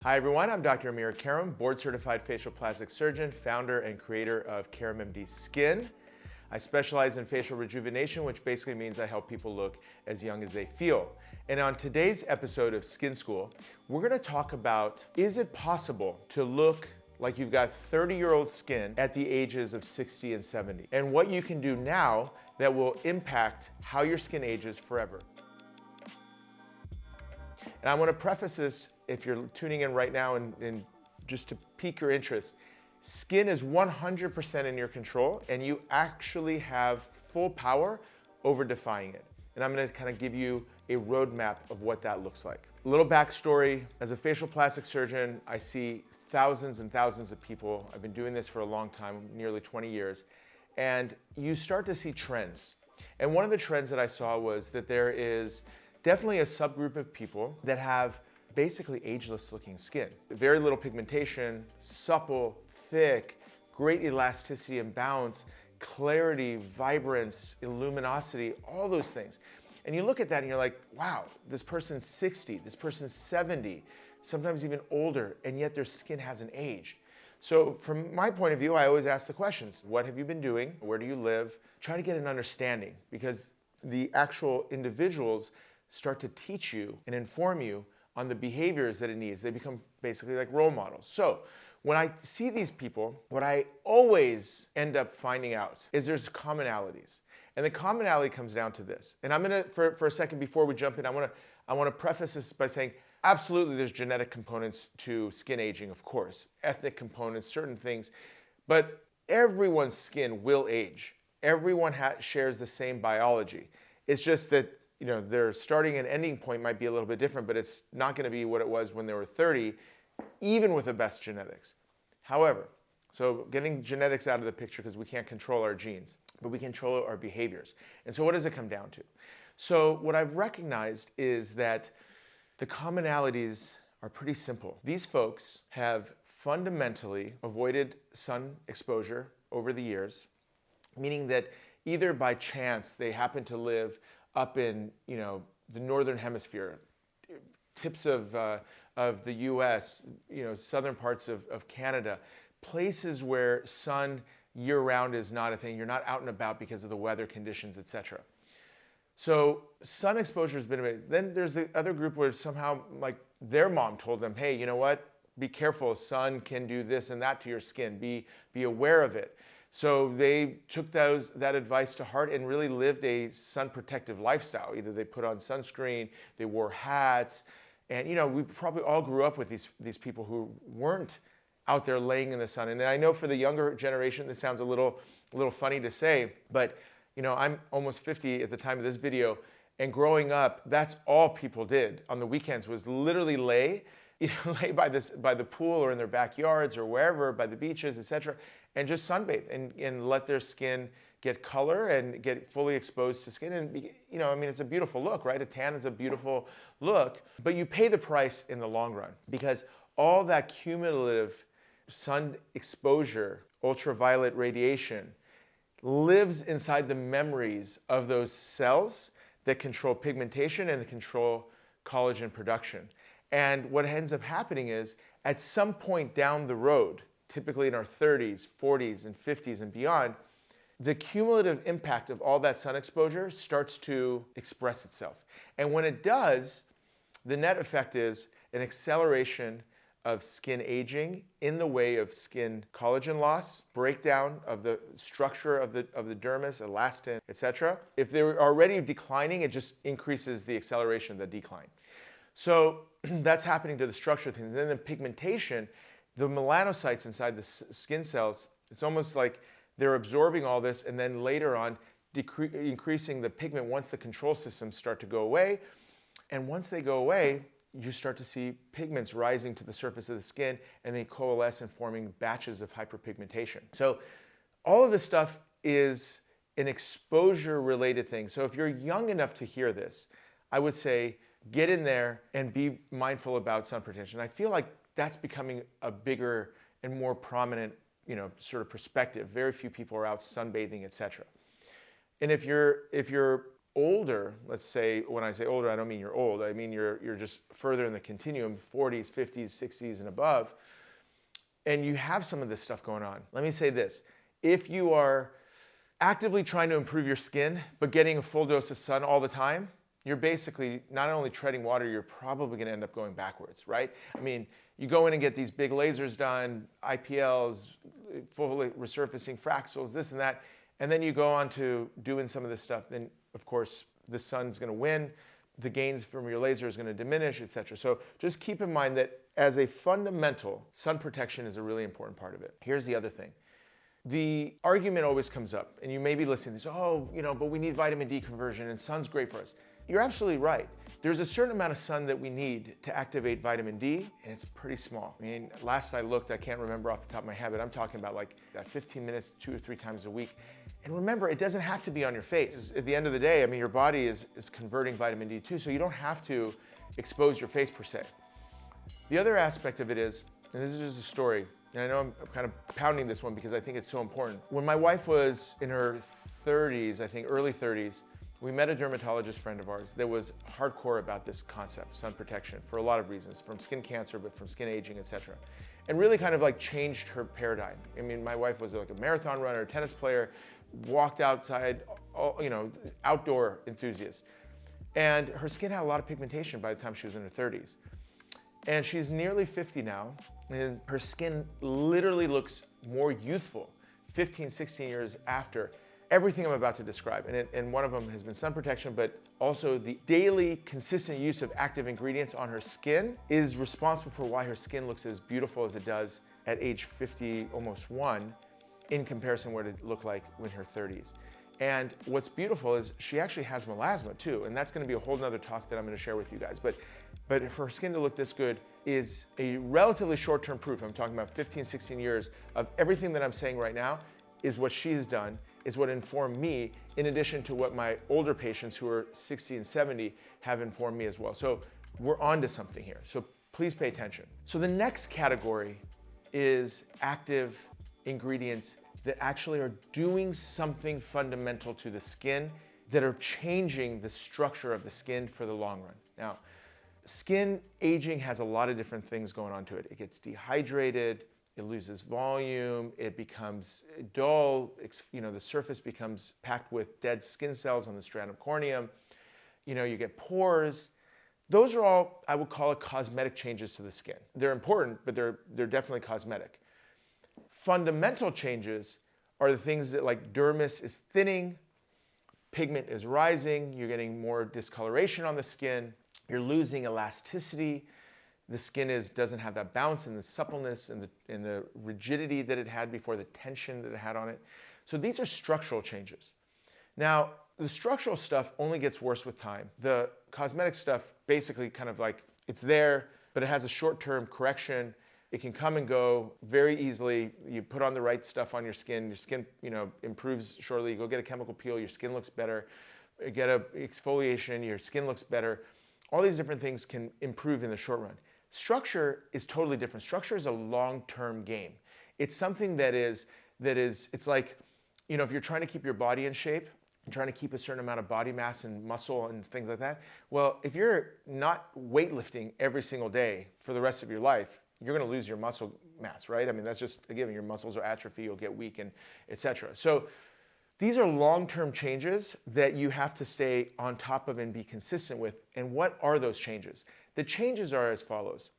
Hi everyone, I'm Dr. Karam, board certified facial plastic surgeon, founder and creator of KaramMD Skin. I specialize in facial rejuvenation, which basically means I help people look as young as they feel. And on today's episode of Skin School, we're gonna talk about, is it possible to look like you've got 30-year-old skin at the ages of 60 and 70? And what you can do now that will impact how your skin ages forever. And I want to preface this, if you're tuning in right now and just to pique your interest, skin is 100% in your control and you actually have full power over defying it. And I'm going to kind of give you a roadmap of what that looks like. A little backstory, as a facial plastic surgeon, I see thousands and thousands of people. I've been doing this for a long time, nearly 20 years, and you start to see trends. And one of the trends that I saw was that there is definitely a subgroup of people that have basically ageless looking skin. Very little pigmentation, supple, thick, great elasticity and bounce, clarity, vibrance, luminosity, all those things. And you look at that and you're like, wow, this person's 60, this person's 70, sometimes even older, and yet their skin hasn't aged. So from my point of view, I always ask the questions, what have you been doing? Where do you live? Try to get an understanding, because the actual individuals start to teach you and inform you on the behaviors that it needs. They become basically like role models. So when I see these people, what I always end up finding out is there's commonalities. And the commonality comes down to this. And I'm gonna, for a second before we jump in, I wanna preface this by saying, absolutely there's genetic components to skin aging, of course, ethnic components, certain things, but everyone's skin will age. Everyone shares the same biology. It's just that their starting and ending point might be a little bit different, but it's not going to be what it was when they were 30, even with the best genetics. However, so getting genetics out of the picture, because we can't control our genes, but we control our behaviors. And so what does it come down to? So what I've recognized is that the commonalities are pretty simple. These folks have fundamentally avoided sun exposure over the years, meaning that either by chance they happen to live up in the northern hemisphere, tips of the U.S., southern parts of Canada, places where sun year-round is not a thing. You're not out and about because of the weather conditions, etc. So sun exposure has been a bit. Then there's the other group where somehow like their mom told them, hey, you know what? Be careful. Sun can do this and that to your skin. Be aware of it. So they took that advice to heart and really lived a sun protective lifestyle. Either they put on sunscreen, they wore hats, and we probably all grew up with these people who weren't out there laying in the sun. And I know for the younger generation, this sounds a little funny to say, but I'm almost 50 at the time of this video, and growing up, that's all people did on the weekends was literally lay by the pool or in their backyards or wherever, by the beaches, etc., and just sunbathe and let their skin get color and get fully exposed to skin. And it's a beautiful look, right? A tan is a beautiful look, but you pay the price in the long run, because all that cumulative sun exposure, ultraviolet radiation, lives inside the memories of those cells that control pigmentation and control collagen production. And what ends up happening is, at some point down the road, typically in our 30s, 40s, and 50s and beyond, the cumulative impact of all that sun exposure starts to express itself. And when it does, the net effect is an acceleration of skin aging in the way of skin collagen loss, breakdown of the structure of the dermis, elastin, etc. If they're already declining, it just increases the acceleration of the decline. So that's happening to the structure of things. And then the pigmentation, the melanocytes inside the skin cells, it's almost like they're absorbing all this and then later on increasing the pigment once the control systems start to go away. And once they go away, you start to see pigments rising to the surface of the skin and they coalesce and forming batches of hyperpigmentation. So all of this stuff is an exposure related thing. So if you're young enough to hear this, I would say get in there and be mindful about sun protection. I feel like that's becoming a bigger and more prominent, sort of perspective. Very few people are out sunbathing, etc. And if you're older, let's say, when I say older, I don't mean you're old. I mean you're just further in the continuum, 40s, 50s, 60s, and above, and you have some of this stuff going on. Let me say this. If you are actively trying to improve your skin, but getting a full dose of sun all the time, you're basically not only treading water, you're probably gonna end up going backwards, right? I mean, you go in and get these big lasers done, IPLs, full resurfacing, Fraxels, this and that, and then you go on to doing some of this stuff, then of course the sun's gonna win, the gains from your laser is gonna diminish, etc. So just keep in mind that as a fundamental, sun protection is a really important part of it. Here's the other thing. The argument always comes up, and you may be listening to this, oh, but we need vitamin D conversion and sun's great for us. You're absolutely right. There's a certain amount of sun that we need to activate vitamin D, and it's pretty small. I mean, last I looked, I can't remember off the top of my head, but I'm talking about like 15 minutes, 2 or 3 times a week. And remember, it doesn't have to be on your face. At the end of the day, I mean, your body is converting vitamin D too, so you don't have to expose your face per se. The other aspect of it is, and this is just a story, and I know I'm kind of pounding this one because I think it's so important. When my wife was in her 30s, I think early 30s, we met a dermatologist friend of ours that was hardcore about this concept, sun protection, for a lot of reasons, from skin cancer, but from skin aging, etc. And really kind of like changed her paradigm. I mean, my wife was like a marathon runner, tennis player, walked outside, outdoor enthusiast. And her skin had a lot of pigmentation by the time she was in her 30s. And she's nearly 50 now, and her skin literally looks more youthful 15, 16 years after everything I'm about to describe. And one of them has been sun protection, but also the daily consistent use of active ingredients on her skin is responsible for why her skin looks as beautiful as it does at age 50, almost 1, in comparison to what it looked like in her 30s. And what's beautiful is she actually has melasma too, and that's gonna be a whole nother talk that I'm gonna share with you guys. But for her skin to look this good is a relatively short-term proof. I'm talking about 15, 16 years of everything that I'm saying right now is what she's done, is what informed me, in addition to what my older patients who are 60 and 70 have informed me as well. So we're onto something here. So please pay attention. So the next category is active ingredients that actually are doing something fundamental to the skin, that are changing the structure of the skin for the long run. Now, skin aging has a lot of different things going on to it. It gets dehydrated, it loses volume, it becomes dull, the surface becomes packed with dead skin cells on the strand of corneum, you get pores. Those are all, I would call it, cosmetic changes to the skin. They're important, but they're definitely cosmetic. Fundamental changes are the things that, like, dermis is thinning, pigment is rising, you're getting more discoloration on the skin, you're losing elasticity, the skin doesn't have that bounce and the suppleness and the rigidity that it had before, the tension that it had on it. So these are structural changes. Now, the structural stuff only gets worse with time. The cosmetic stuff basically kind of like, it's there, but it has a short-term correction. It can come and go very easily. You put on the right stuff on your skin improves shortly. You go get a chemical peel, your skin looks better. You get a exfoliation, your skin looks better. All these different things can improve in the short run. Structure is totally different. Structure is a long-term game. It's something it's like, if you're trying to keep your body in shape, and trying to keep a certain amount of body mass and muscle and things like that, well, if you're not weightlifting every single day for the rest of your life, you're gonna lose your muscle mass, right? I mean, that's just a given. Your muscles are atrophy, you'll get weak, and etc. So these are long-term changes that you have to stay on top of and be consistent with. And what are those changes? The changes are as follows.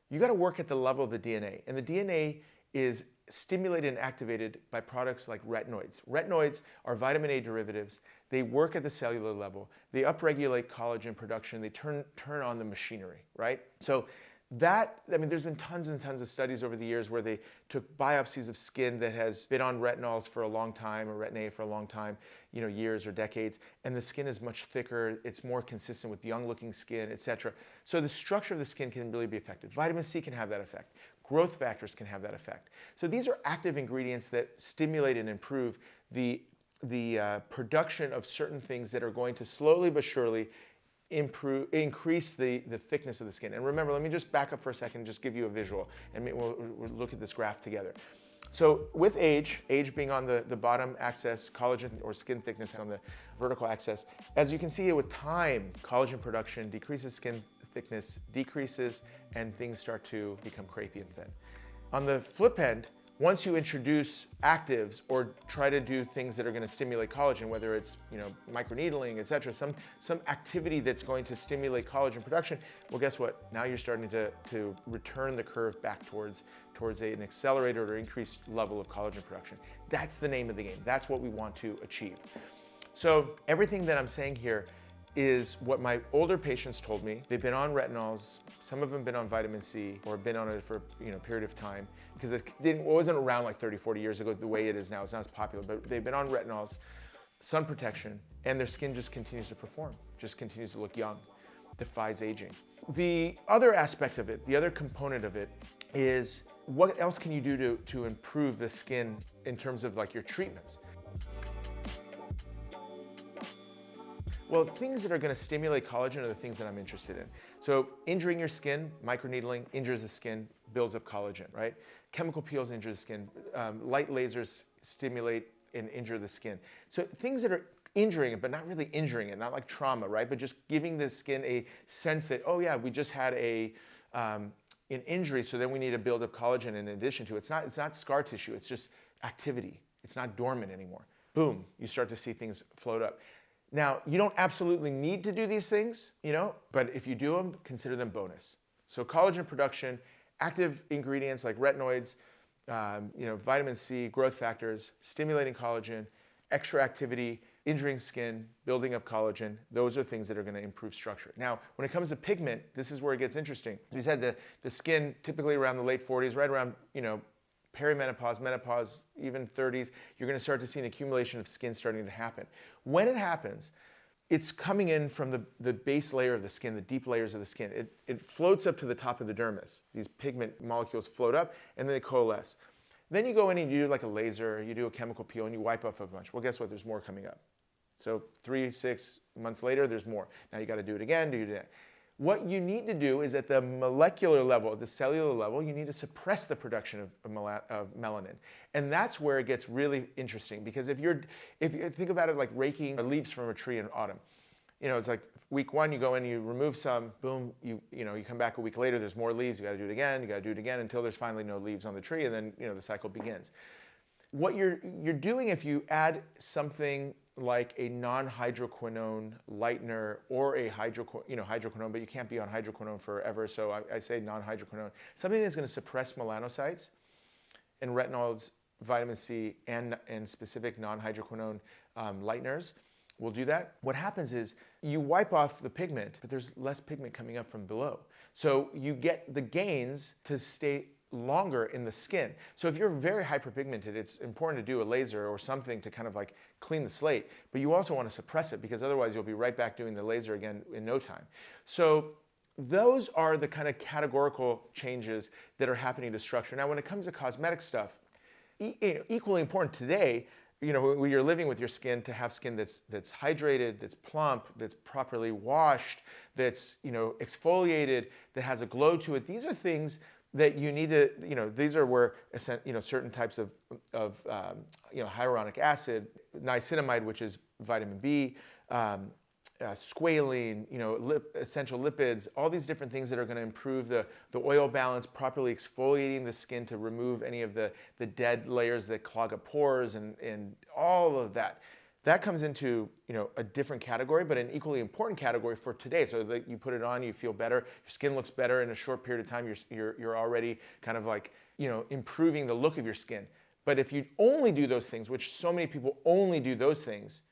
You got to work at the level of the DNA, and the DNA is stimulated and activated by products like retinoids. Retinoids are vitamin A derivatives. They work at the cellular level. They upregulate collagen production. They turn on the machinery, right? So there's been tons and tons of studies over the years where they took biopsies of skin that has been on retinols for a long time, or retin A for a long time, years or decades, and the skin is much thicker, it's more consistent with young-looking skin, etc. So the structure of the skin can really be affected. Vitamin C can have that effect. Growth factors can have that effect. So these are active ingredients that stimulate and improve the production of certain things that are going to slowly but surely increase the thickness of the skin. And remember, let me just back up for a second and just give you a visual, and we'll look at this graph together. So with age being on the bottom axis, collagen or skin thickness on the vertical axis, as you can see with time, collagen production decreases, skin thickness decreases, and things start to become crepey and thin. On the flip end, once you introduce actives or try to do things that are going to stimulate collagen, whether it's microneedling, etc., some activity that's going to stimulate collagen production, well, guess what? Now you're starting to return the curve back towards an accelerated or increased level of collagen production. That's the name of the game. That's what we want to achieve. So everything that I'm saying here is what my older patients told me. They've been on retinols, some of them been on vitamin C or been on it for a period of time, because it wasn't around like 30, 40 years ago the way it is now. It's not as popular, but they've been on retinols, sun protection, and their skin just continues to perform, just continues to look young, defies aging. The other aspect of it, the other component of it is what else can you do to improve the skin in terms of like your treatments? Well, things that are going to stimulate collagen are the things that I'm interested in. So injuring your skin, microneedling injures the skin, builds up collagen, right? Chemical peels injure the skin. Light lasers stimulate and injure the skin. So things that are injuring it, but not really injuring it, not like trauma, right? But just giving the skin a sense that, oh yeah, we just had an injury, so then we need to build up collagen in addition to it. It's not scar tissue, it's just activity. It's not dormant anymore. Boom, you start to see things float up. Now, you don't absolutely need to do these things, but if you do them, consider them bonus. So collagen production, active ingredients like retinoids, vitamin C, growth factors, stimulating collagen, extra activity, injuring skin, building up collagen, those are things that are going to improve structure. Now, when it comes to pigment, this is where it gets interesting. We said the skin typically around the late 40s, right around, perimenopause, menopause, even 30s, you're going to start to see an accumulation of skin starting to happen. When it happens, it's coming in from the base layer of the skin, the deep layers of the skin. It floats up to the top of the dermis. These pigment molecules float up and then they coalesce. Then you go in and you do like a laser, you do a chemical peel and you wipe off a bunch. Well, guess what? There's more coming up. So 3-6 months later, there's more. Now you got to do it again, do it again. What you need to do is at the molecular level, at the cellular level, you need to suppress the production of melanin. And that's where it gets really interesting, because if you think about it like raking leaves from a tree in autumn, it's like week 1, you go in, you remove some, boom, you come back a week later, there's more leaves, you got to do it again, until there's finally no leaves on the tree, and then the cycle begins. What you're doing if you add something like a non-hydroquinone lightener or a hydroquinone, but you can't be on hydroquinone forever, so I say non-hydroquinone. Something that's going to suppress melanocytes and retinols, vitamin C, and specific non-hydroquinone lighteners will do that. What happens is you wipe off the pigment, but there's less pigment coming up from below. So you get the gains to stay longer in the skin. So if you're very hyperpigmented, it's important to do a laser or something to kind of like clean the slate, but you also want to suppress it, because otherwise you'll be right back doing the laser again in no time. So those are the kind of categorical changes that are happening to structure. Now, when it comes to cosmetic stuff, equally important today, when you're living with your skin, to have skin that's hydrated, that's plump, that's properly washed, that's exfoliated, that has a glow to it. These are things that you need to, these are where, certain types of hyaluronic acid, niacinamide, which is vitamin B, squalene, essential lipids, all these different things that are going to improve the oil balance, properly exfoliating the skin to remove any of the dead layers that clog up pores and all of that. That comes into a different category, but an equally important category for today. So that you put it on, you feel better, your skin looks better in a short period of time. You're already kind of like improving the look of your skin. But if you only do those things, which so many people only do those things,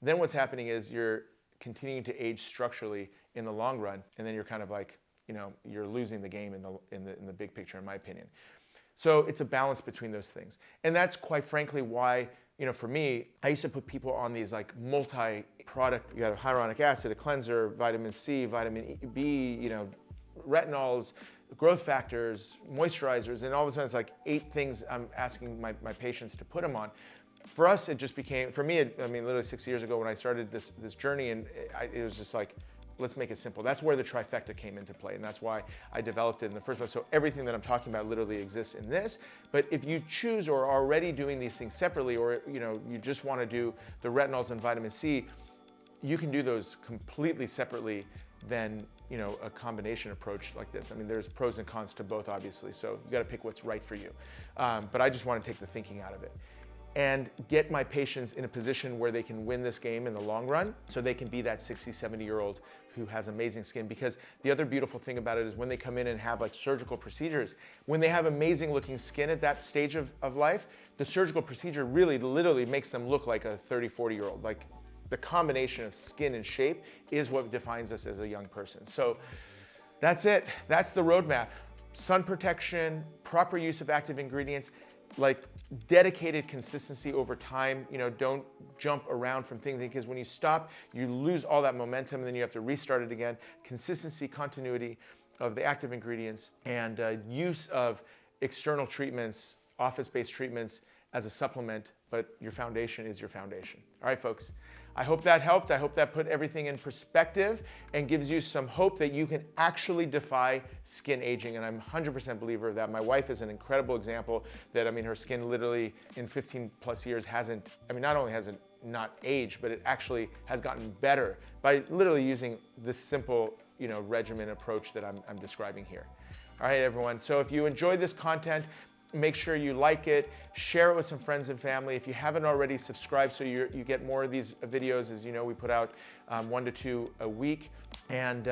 then what's happening is you're continuing to age structurally in the long run, and then you're kind of like you're losing the game in the big picture, in my opinion. So it's a balance between those things, and that's quite frankly why. For me, I used to put people on these like multi-product, you got a hyaluronic acid, a cleanser, vitamin C, vitamin B, retinols, growth factors, moisturizers, and all of a sudden it's like 8 things I'm asking my patients to put them on. For us, it just became, for me, literally 6 years ago when I started this journey, and it was just like, let's make it simple. That's where the trifecta came into play, and that's why I developed it in the first place. So everything that I'm talking about literally exists in this. But if you choose or are already doing these things separately, or you just want to do the retinols and vitamin C, you can do those completely separately than a combination approach like this. I mean, there's pros and cons to both, obviously, so you got to pick what's right for you. But I just want to take the thinking out of it and get my patients in a position where they can win this game in the long run, so they can be that 60, 70-year-old who has amazing skin. Because the other beautiful thing about it is when they come in and have like surgical procedures, when they have amazing looking skin at that stage of life, the surgical procedure really literally makes them look like a 30, 40-year-old. Like, the combination of skin and shape is what defines us as a young person. So that's it. That's the roadmap. Sun protection, proper use of active ingredients, like dedicated consistency over time. Don't jump around from thing to thing, because when you stop, you lose all that momentum and then you have to restart it again. Consistency, continuity of the active ingredients, and use of external treatments, office-based treatments as a supplement, but your foundation is your foundation. All right, folks. I hope that helped. I hope that put everything in perspective and gives you some hope that you can actually defy skin aging. And I'm 100% believer of that. My wife is an incredible example that, her skin literally in 15 plus years not only has it not aged, but it actually has gotten better by literally using this simple, regimen approach that I'm describing here. All right, everyone. So if you enjoyed this content, make sure you like it, share it with some friends and family. If you haven't already, subscribe so you get more of these videos. As you know, we put out 1 to 2 a week. And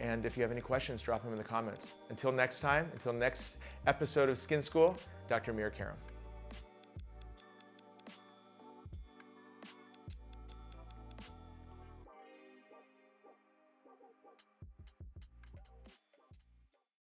if you have any questions, drop them in the comments. Until next time, until next episode of Skin School, Dr. Amir Karam.